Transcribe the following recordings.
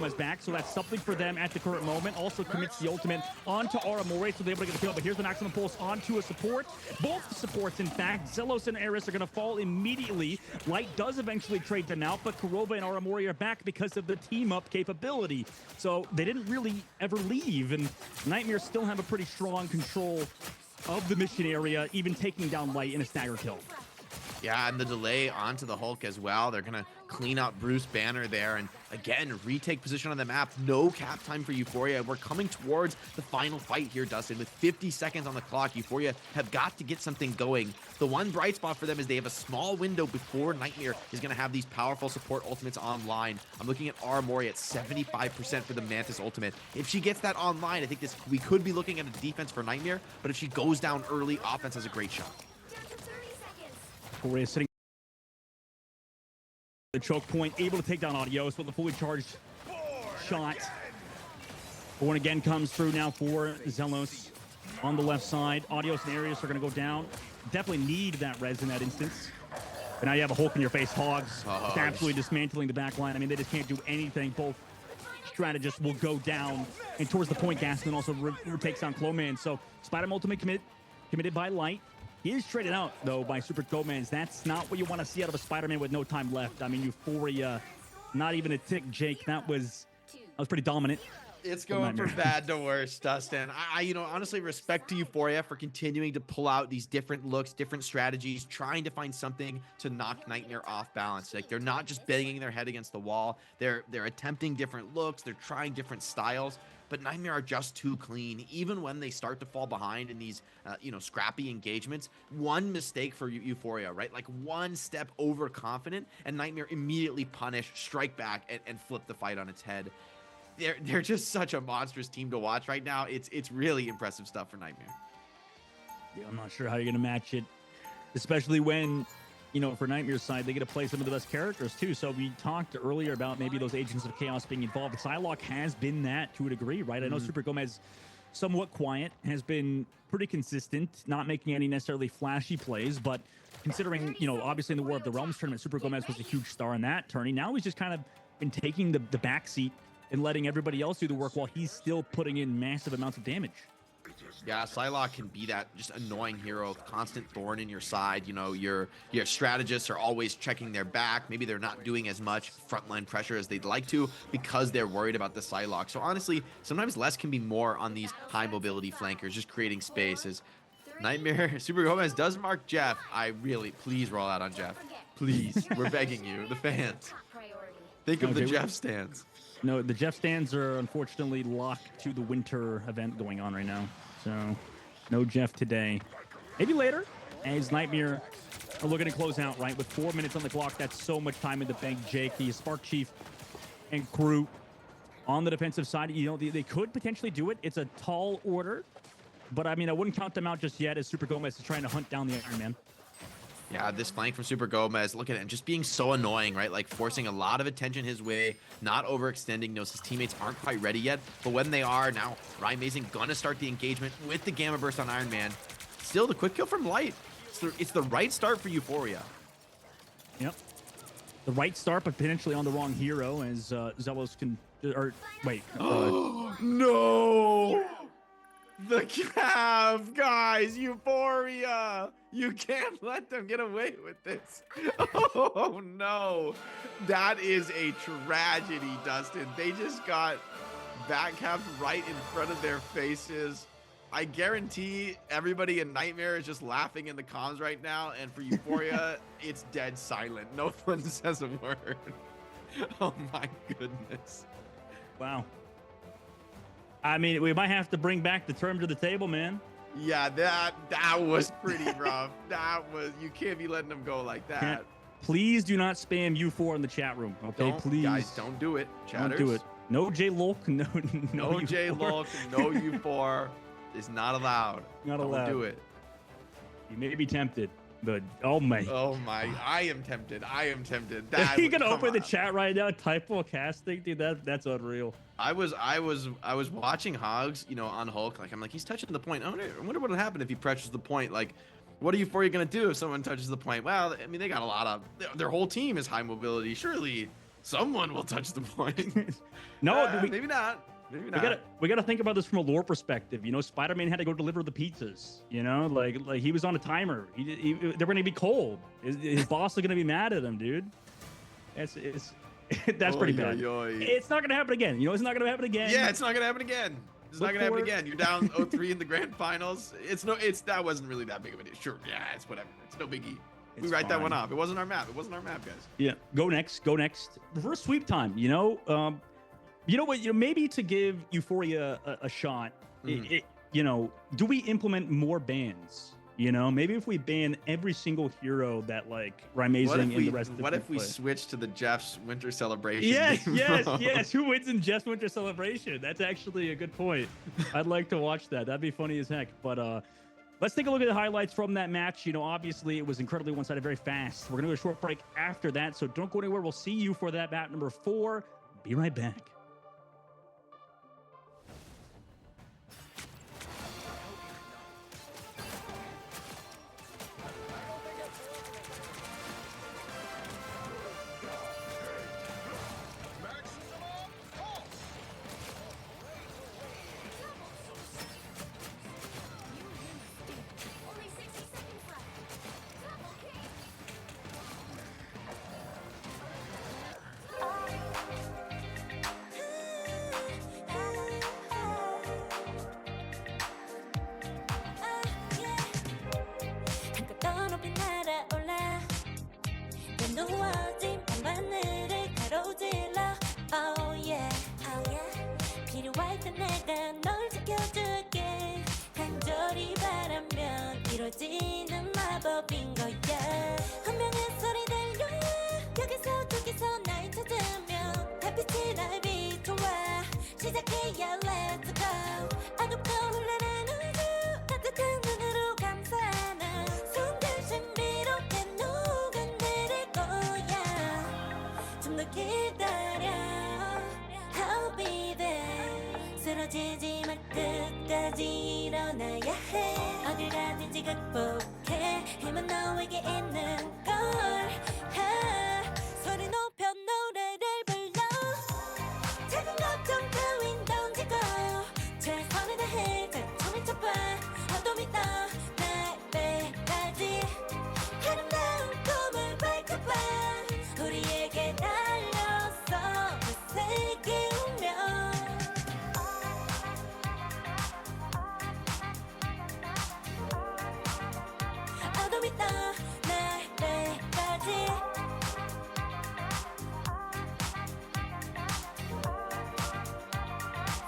is back, so that's something for them at the current moment. Also commits the ultimate onto Aramore, so they're able to get the kill, but here's the maximum pulse onto a support. Both supports, in fact, Zelos and Eris are going to fall immediately. Light does eventually trade them out, but Kurova and Aramore are back because of the team-up capability. So they didn't really ever leave, and Nightmare still have a pretty strong control of the mission area, even taking down Light in a stagger kill. Yeah, and the delay onto the Hulk as well. They're going to clean out Bruce Banner there and, again, retake position on the map. No cap time for Euphoria. We're coming towards the final fight here, Dustin. With 50 seconds on the clock, Euphoria have got to get something going. The one bright spot for them is they have a small window before Nightmare is going to have these powerful support ultimates online. I'm looking at Aramori at 75% for the Mantis ultimate. If she gets that online, I think we could be looking at a defense for Nightmare, but if she goes down early, offense has a great shot. Korea sitting the choke point, able to take down Adios with a fully charged shot. Born again comes through now for Zelos on the left side. Adios and Arius are going to go down. Definitely need that res in that instance. And now you have a Hulk in your face. Hogs just absolutely dismantling the back line. I mean, they just can't do anything. Both strategists will go down. And towards the point, Gaston also takes down Clowman. So Spider-Man ultimate committed by Light. He is traded out, though, by Super Gomez. That's not what you want to see out of a Spider-Man with no time left. I mean, Euphoria, not even a tick, Jake. That was pretty dominant. It's going from bad to worse, Dustin. I honestly, respect to Euphoria for continuing to pull out these different looks, different strategies, trying to find something to knock Nightmare off balance. Like, they're not just banging their head against the wall. They're attempting different looks. They're trying different styles. But Nightmare are just too clean. Even when they start to fall behind in these, scrappy engagements, one mistake for Euphoria, right? Like one step overconfident, and Nightmare immediately punish, strike back, and flip the fight on its head. They're just such a monstrous team to watch right now. It's really impressive stuff for Nightmare. Yeah, I'm not sure how you're going to match it, especially when, for Nightmare's side, they get to play some of the best characters, too. So we talked earlier about maybe those Agents of Chaos being involved. Psylocke has been that to a degree, right? I know Super Gomez, somewhat quiet, has been pretty consistent, not making any necessarily flashy plays, but considering, obviously in the War of the Realms tournament, Super Gomez was a huge star in that tourney. Now he's just kind of been taking the backseat and letting everybody else do the work while he's still putting in massive amounts of damage. Yeah, Psylocke can be that just annoying hero, constant thorn in your side. Your strategists are always checking their back. Maybe they're not doing as much frontline pressure as they'd like to because they're worried about the Psylocke. So honestly, sometimes less can be more on these high mobility flankers, just creating space. As Nightmare, Super Gomez does mark Jeff. Please roll out on Jeff. Please, we're begging you, the fans. Think of the Jeff stands. No, the Jeff stands are unfortunately locked to the winter event going on right now. So, no Jeff today. Maybe later, as Nightmare are looking to close out, right? With 4 minutes on the clock, that's so much time in the bank. Jake, the Spark Chief, and crew on the defensive side. They could potentially do it. It's a tall order. But, I wouldn't count them out just yet as Super Gomez is trying to hunt down the Iron Man. Yeah, this flank from Super Gomez, look at it, just being so annoying, right? Like forcing a lot of attention his way, not overextending. His teammates aren't quite ready yet, but when they are, now Ryan Mason gonna start the engagement with the Gamma Burst on Iron Man. Still, the quick kill from Light. It's the right start for Euphoria. Yep. The right start, but potentially on the wrong hero as Zelos can... wait. No! The Cav, guys, Euphoria. You can't let them get away with this. Oh, no. That is a tragedy, Dustin. They just got back capped right in front of their faces. I guarantee everybody in Nightmare is just laughing in the comms right now. And for Euphoria, it's dead silent. No one says a word. Oh, my goodness. Wow. We might have to bring back the term to the table, man. Yeah, that was pretty rough. You can't be letting them go like that. Please do not spam U4 in the chat room. Okay, please. Guys, don't do it. Chatters. Don't do it. No J Lulk. No J Lulk. No U4 is not allowed. Not allowed. Don't do it. You may be tempted, but oh my. I am tempted. You can open the chat right now. Typo casting, dude. That's unreal. I was watching Hogs, on Hulk. I'm like, he's touching the point. I wonder what would happen if he pressures the point. Like, what are you gonna do if someone touches the point? Well, they got a lot of their whole team is high mobility. Surely Someone will touch the point. No, maybe not. Maybe we not. gotta think about this from a lore perspective. You know, Spider-Man had to go deliver the pizzas. You know, like he was on a timer. They're gonna be cold. His boss is gonna be mad at him, dude. It's that's pretty bad. It's not gonna happen again. You know, it's not gonna happen again. Yeah, it's not gonna happen again. It's not gonna happen again. You're down 0-3 in the grand finals. That wasn't really that big of a deal. Sure, yeah, it's whatever. It's no biggie. We write that one off. It wasn't our map. It wasn't our map, guys. Yeah, go next. Reverse sweep time. You know, you know what? You know, maybe to give Euphoria a shot. You know, do we implement more bans? You know, maybe if we ban every single hero that like Rymazing and the rest of the What if we switch to the Jeff's Winter Celebration? Yes. Who wins in Jeff's Winter Celebration? That's actually a good point. I'd like to watch that. That'd be funny as heck. But let's take a look at the highlights from that match. You know, obviously it was incredibly one-sided, very fast. We're gonna go to a short break after that, so don't go anywhere. We'll see you for that map number 4. Be right back. 누워진 밤하늘을 가로질러 Oh yeah, oh yeah 필요할 때 내가 널 지켜줄게 간절히 바라면 이루어지는 마법인 거야 운명의 소리 들려 여기서 저기서 날 찾으면 달빛이 날 비춰와 시작해야 let's go 아급고 흘러는 우주 따뜻한 눈으로 감싸나 손들 신비롭게 녹아내릴 거야 좀 더 기다려 I'll be there 쓰러지지 마 끝까지 일어나야 해 어딜 가든지 극복해 힘은 너에게 있는 걸 소리 높여 노래를 불러 작은 걱정 따윈 던지고 최선을 다해 자충을 쳐봐 어둠이 떠 날배까지 아름다운 꿈을 밝혀봐 우리에게 달려서 그 세계 운명 어둠이 떠 날배까지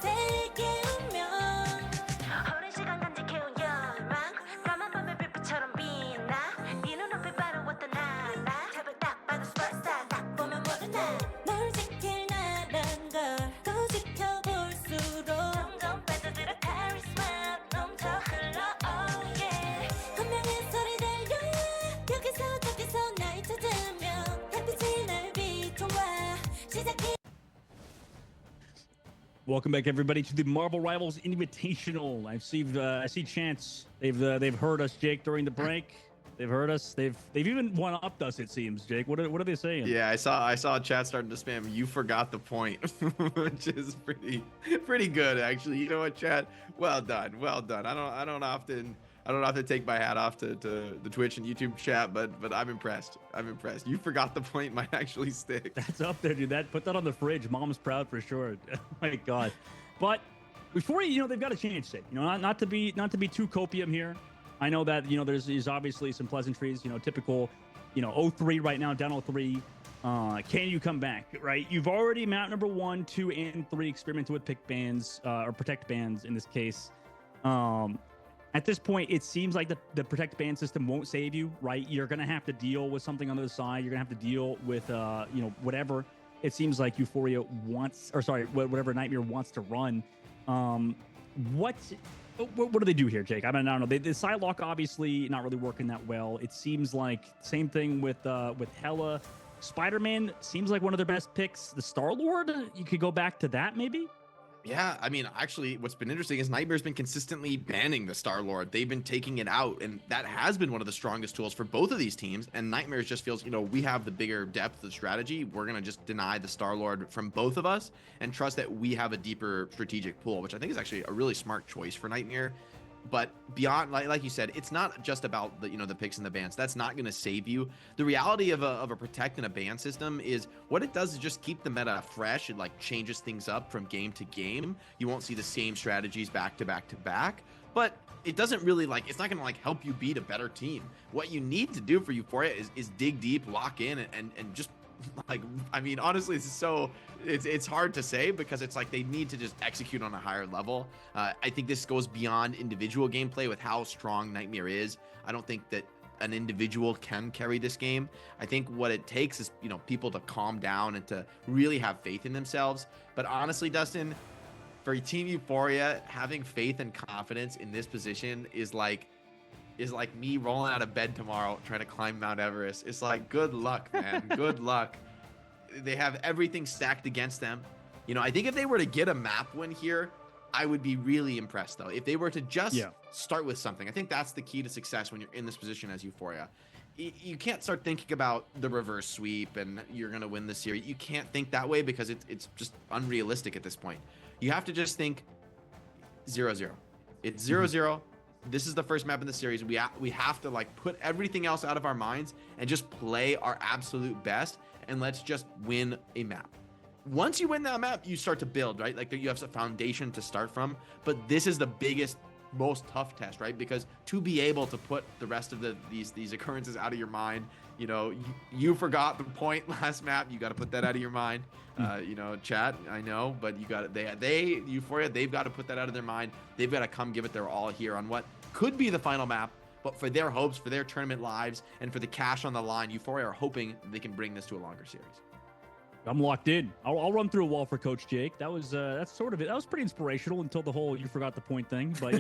세계 운명 오랜 시간 간직해온 열망 까만 밤의 빛처럼 빛나 네 눈앞에 바로 왔던 나 잡을 딱 봐도 superstar 딱 보면 모르나 널 지킬 나란 걸더 지켜볼수록 점점 빠져들어 카리스마 넘쳐 흘러 oh yeah 운명의 소리 들려 여기서 저기서 날 찾으면 달빛이 날 비춰와 시작해 Welcome back, everybody, to the Marvel Rivals Invitational. I see Chance. They've heard us, Jake, during the break. They've heard us. They've even one-upped us, it seems, Jake. What are they saying? Yeah, I saw chat starting to spam. You forgot the point, which is pretty good actually. You know what, chat? Well done. I don't often take my hat off to the Twitch and YouTube chat, but I'm impressed. You forgot the point might actually stick. That's up there, dude. Put that on the fridge. Mom's proud for sure. Oh my God. But before they've got a chance to, not to be too copium here. I know that, there's obviously some pleasantries, typical, 0-3 right now, down 0-3. Can you come back, right? You've already map number 1, 2, and 3 experimented with pick bans, or protect bans in this case. At this point, it seems like the protect ban system won't save you, right? You're going to have to deal with something on the other side. You're going to have to deal with, whatever it seems like Euphoria wants, or sorry, whatever Nightmare wants to run. What do they do here, Jake? I don't know. The Psylocke obviously not really working that well. It seems like same thing with Hela. Spider-Man seems like one of their best picks. The Star-Lord, you could go back to that maybe? Yeah, I mean, actually, what's been interesting is Nightmare's been consistently banning the Star-Lord. They've been taking it out, and that has been one of the strongest tools for both of these teams. And Nightmares just feels, we have the bigger depth of strategy. We're going to just deny the Star-Lord from both of us and trust that we have a deeper strategic pool, which I think is actually a really smart choice for Nightmare. But beyond, like you said, it's not just about the picks and the bans. That's not going to save you. The reality of a protect and a ban system is what it does is just keep the meta fresh. It like changes things up from game to game. You won't see the same strategies back to back to back, but it doesn't really it's not going to help you beat a better team. What you need to do for Euphoria is dig deep, lock in, and just I mean, honestly, it's hard to say because it's like they need to just execute on a higher level. I think this goes beyond individual gameplay with how strong Nightmare is. I don't think that an individual can carry this game. I think what it takes is, people to calm down and to really have faith in themselves. But honestly, Dustin, for Team Euphoria, having faith and confidence in this position is like me rolling out of bed tomorrow trying to climb Mount Everest. It's like, good luck, man. Good luck. They have everything stacked against them. I think if they were to get a map win here, I would be really impressed, though. If they were to just start with something, I think that's the key to success when you're in this position as Euphoria. You can't start thinking about the reverse sweep and you're going to win the series. You can't think that way because it's just unrealistic at this point. You have to just think 0-0. It's 0-0. This is the first map in the series. We have to put everything else out of our minds and just play our absolute best, and let's just win a map. Once you win that map, you start to build, right? You have a foundation to start from, but this is the biggest, most tough test, right? Because to be able to put the rest of these occurrences out of your mind, you forgot the point last map. You got to put that out of your mind. Chat, I know, but you got they Euphoria, they've got to put that out of their mind. They've got to come give it their all here on what could be the final map, but for their hopes, for their tournament lives, and for the cash on the line, Euphoria are hoping they can bring this to a longer series. I'm locked in. I'll run through a wall for Coach Jake. That was that's sort of it. That was pretty inspirational until the whole you forgot the point thing. But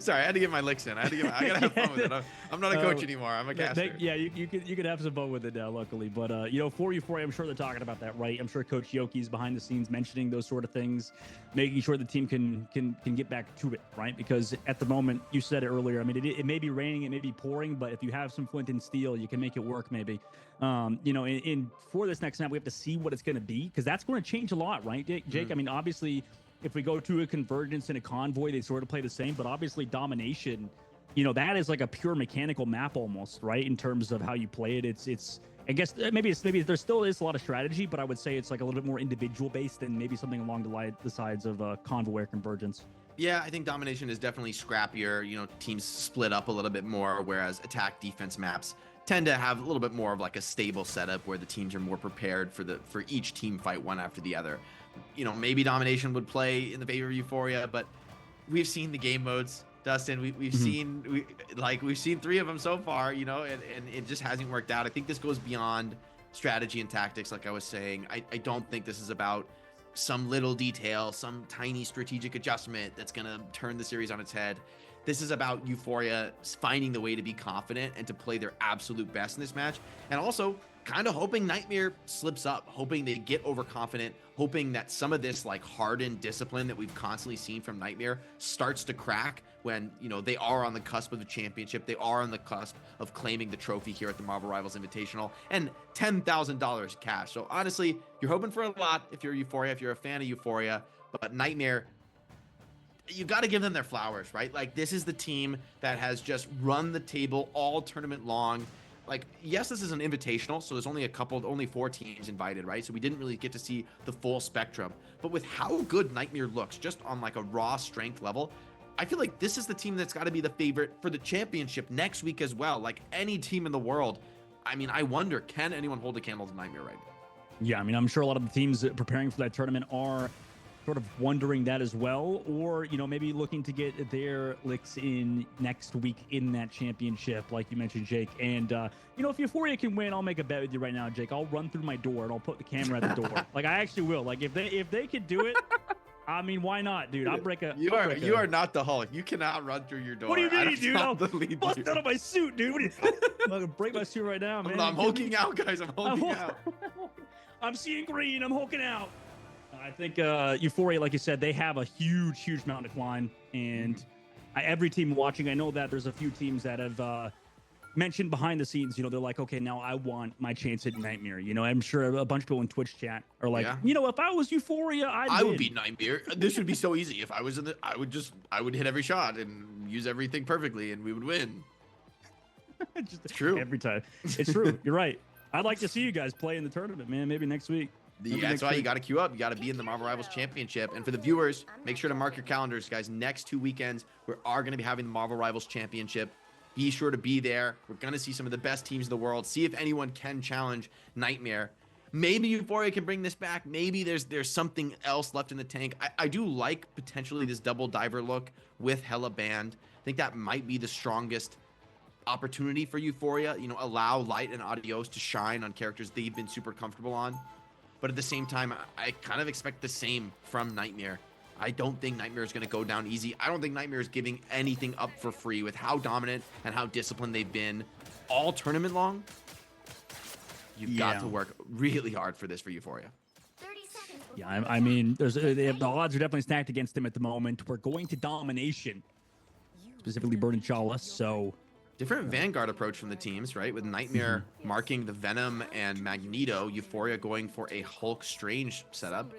sorry, I had to get my licks in. I gotta have fun with it. I'm not a coach anymore. I'm a caster. You could have some fun with it now, luckily. But for Euphoria, I'm sure they're talking about that, right? I'm sure Coach Yoki's behind the scenes mentioning those sort of things, making sure the team can get back to it, right? Because at the moment, you said it earlier. I mean, it may be raining, it may be pouring, but if you have some flint and steel, you can make it work, maybe. For this next snap, we have to see what it's going to be, because that's going to change a lot, right, Jake? I mean, obviously, if we go to a convergence and a convoy, they sort of play the same, but obviously domination, that is like a pure mechanical map almost, right? In terms of how you play it, it's I guess maybe there still is a lot of strategy, but I would say it's like a little bit more individual based than maybe something along the sides of convoy or convergence. Yeah, I think domination is definitely scrappier. Teams split up a little bit more, whereas attack defense maps tend to have a little bit more of a stable setup where the teams are more prepared for each team fight one after the other. Maybe domination would play in the favor of Euphoria, but we've seen the game modes, Dustin. We've seen we've seen 3 of them so far, and it just hasn't worked out. I think this goes beyond strategy and tactics, like I was saying. I don't think this is about some little detail, some tiny strategic adjustment that's gonna turn the series on its head. This is about Euphoria finding the way to be confident and to play their absolute best in this match. And also kind of hoping Nightmare slips up, hoping they get overconfident, hoping that some of this hardened discipline that we've constantly seen from Nightmare starts to crack when, they are on the cusp of the championship. They are on the cusp of claiming the trophy here at the Marvel Rivals Invitational and $10,000 cash. So honestly, you're hoping for a lot if you're Euphoria, if you're a fan of Euphoria, but Nightmare, you got to give them their flowers, right? This is the team that has just run the table all tournament long. Yes, this is an invitational, so there's only 4 teams invited, right? So we didn't really get to see the full spectrum. But with how good Nightmare looks, just on a raw strength level, I feel like this is the team that's got to be the favorite for the championship next week as well. Any team in the world, I mean, I wonder, can anyone hold a candle to Nightmare right now? Yeah, I mean, I'm sure a lot of the teams preparing for that tournament are sort of wondering that as well, or maybe looking to get their licks in next week in that championship, like you mentioned, Jake. And if Euphoria can win, I'll make a bet with you right now, Jake. I'll run through my door and I'll put the camera at the door. I actually will. If they could do it, I mean, why not, dude? I'll break a. You are not the Hulk. You cannot run through your door. What do you mean, dude? I'll bust out of my suit, dude. I'm gonna break my suit right now, man. I'm hulking out, guys. I'm hulking out. I'm seeing green. I'm hulking out. I think Euphoria, like you said, they have a huge mountain to climb. And every team watching, I know that there's a few teams that have mentioned behind the scenes, they're like, okay, now I want my chance at Nightmare. I'm sure a bunch of people in Twitch chat are like, Yeah. If I was Euphoria, I would be Nightmare. This would be so easy. If I was I would hit every shot and use everything perfectly and we would win. It's true. Every time. It's true. You're right. I'd like to see you guys play in the tournament, man. Maybe next week. That's why you got to queue up. You got to be in the Marvel Rivals Championship. And for the viewers, make sure to mark your calendars, guys. Next 2 weekends, we are going to be having the Marvel Rivals Championship. Be sure to be there. We're going to see some of the best teams in the world. See if anyone can challenge Nightmare. Maybe Euphoria can bring this back. Maybe there's something else left in the tank. I do like potentially this double diver look with Hella Band. I think that might be the strongest opportunity for Euphoria. Allow Light and Adios to shine on characters they've been super comfortable on. But at the same time, I kind of expect the same from Nightmare. I don't think Nightmare is going to go down easy. I don't think Nightmare is giving anything up for free with how dominant and how disciplined they've been all tournament long. You've got to work really hard for this for Euphoria. Yeah, I mean, the odds are definitely stacked against them at the moment. We're going to domination, specifically Burn and Chala, so... Different Vanguard approach from the teams, right? With Nightmare marking the Venom and Magneto, Euphoria going for a Hulk Strange setup.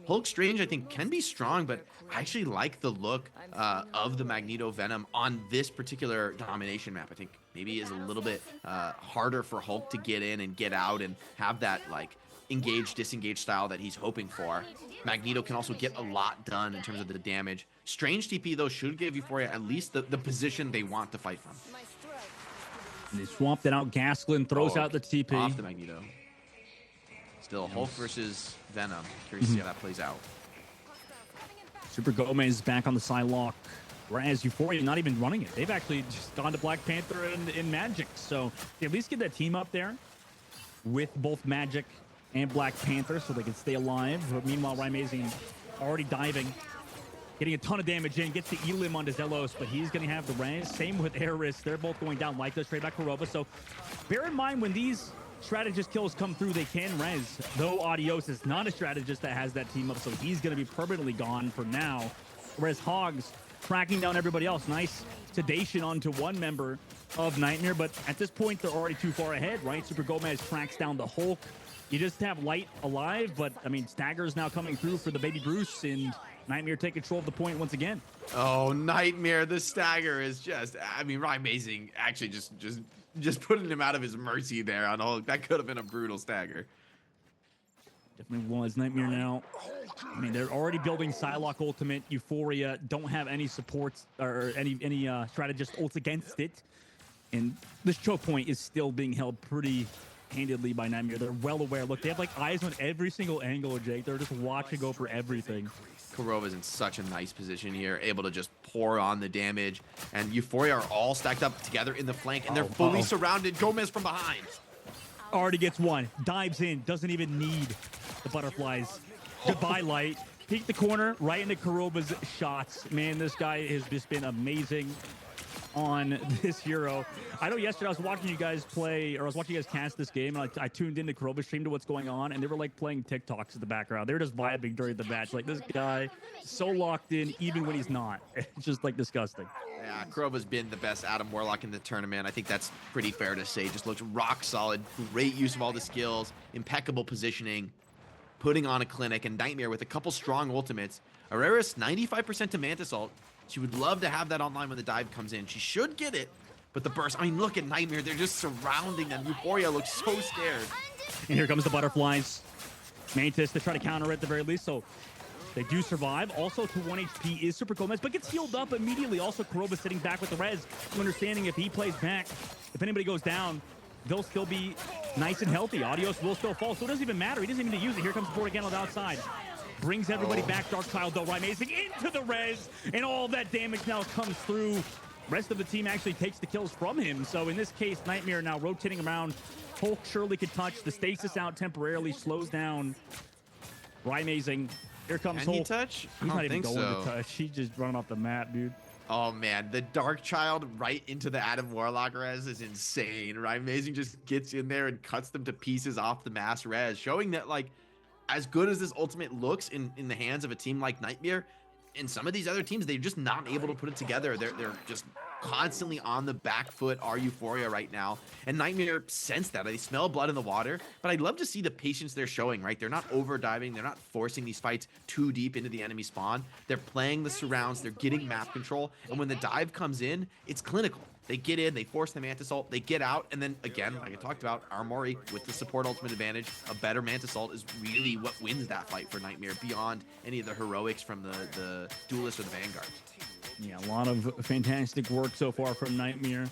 Hulk Strange, I think, can be strong, but I actually like the look of the Magneto Venom on this particular domination map. I think maybe is a little bit harder for Hulk to get in and get out and have that, like, engage, disengage style that he's hoping for. Magneto can also get a lot done in terms of the damage. Strange TP, though, should give Euphoria at least the position they want to fight from. And they swapped it out. Gasklin throws out the TP. Off the Magneto. Still Hulk versus Venom. Curious to see how that plays out. Super Gomez back on the side lock. Whereas Euphoria not even running it. They've actually just gone to Black Panther and Magic. So they at least get that team up there with both Magic and Black Panther so they can stay alive. But meanwhile, Rymazing already diving. Getting a ton of damage in, gets the Elim onto Zelos, but he's going to have the res. Same with Eris. They're both going down like this, straight back Kurova. So bear in mind when these strategist kills come through, they can res. Though Adios is not a strategist that has that team up, so he's going to be permanently gone for now. Whereas Hogs tracking down everybody else. Nice sedation onto one member of Nightmare, but at this point, they're already too far ahead, right? Super Gomez tracks down the Hulk. You just have Light alive, but, I mean, Stagger's now coming through for the Baby Bruce, and Nightmare take control of the point once again. Oh, Nightmare, the stagger is just, I mean, Rymazing actually just putting him out of his mercy there on Hulk. That could have been a brutal stagger. Definitely was. Nightmare now. I mean, they're already building Psylocke Ultimate. Euphoria don't have any supports or any strategist ults against it. And this choke point is still being held pretty handedly by Nightmare. They're well aware. Look, they have like eyes on every single angle, Jake. They're just watching over everything. Kurova's in such a nice position here, able to just pour on the damage. And Euphoria are all stacked up together in the flank, and they're fully surrounded. Gomez from behind. Already gets one. Dives in. Doesn't even need the butterflies. Goodbye, Light. Peek the corner, right into Kurova's shots. Man, this guy has just been amazing on this hero. I know yesterday I was watching you guys play, or I was watching you guys cast this game, and I tuned into Kurova's stream to what's going on, and they were like playing TikToks in the background. They were just vibing during the match. Like, this guy so locked in even when he's not. It's just like disgusting. Yeah, Kurova's been the best Adam Warlock in the tournament. I think that's pretty fair to say. Just looks rock solid. Great use of all the skills. Impeccable positioning. Putting on a clinic, and Nightmare with a couple strong ultimates. Areris 95% to Mantis ult. She would love to have that online when the dive comes in. She should get it, but the burst, I mean, look at Nightmare. They're just surrounding them. Euphoria looks so scared. And here comes the butterflies. Mantis to try to counter it at the very least, so they do survive. Also to 1 HP is Super Gomez, but gets healed up immediately. Also, Kurova sitting back with the res. Understanding if he plays back, if anybody goes down, they'll still be nice and healthy. Adios will still fall, so it doesn't even matter. He doesn't even need to use it. Here comes the board again on the outside. Brings everybody back. Darkchild, though, Rymazing into the res, and all that damage now comes through. Rest of the team actually takes the kills from him. So in this case, Nightmare now rotating around. Hulk surely could touch. The stasis out temporarily slows down Rymazing. Here comes Can Hulk. he touch? He's not even going so. to touch. He's just running off the map, dude. Oh man, the Darkchild right into the Adam Warlock res is insane. Rymazing just gets in there and cuts them to pieces off the mass res, showing that like as good as this ultimate looks in the hands of a team like Nightmare, in some of these other teams, they're just not able to put it together. They're just constantly on the back foot, are Euphoria right now. And Nightmare sense that. They smell blood in the water, but I'd love to see the patience they're showing, right? They're not over diving. They're not forcing these fights too deep into the enemy spawn. They're playing the surrounds. They're getting map control. And when the dive comes in, it's clinical. They get in, they force the Mantis ult, they get out, and then again, like I talked about, Armory with the support ultimate advantage, a better Mantis ult is really what wins that fight for Nightmare beyond any of the heroics from the Duelist or the Vanguard. Yeah, a lot of fantastic work so far from Nightmare.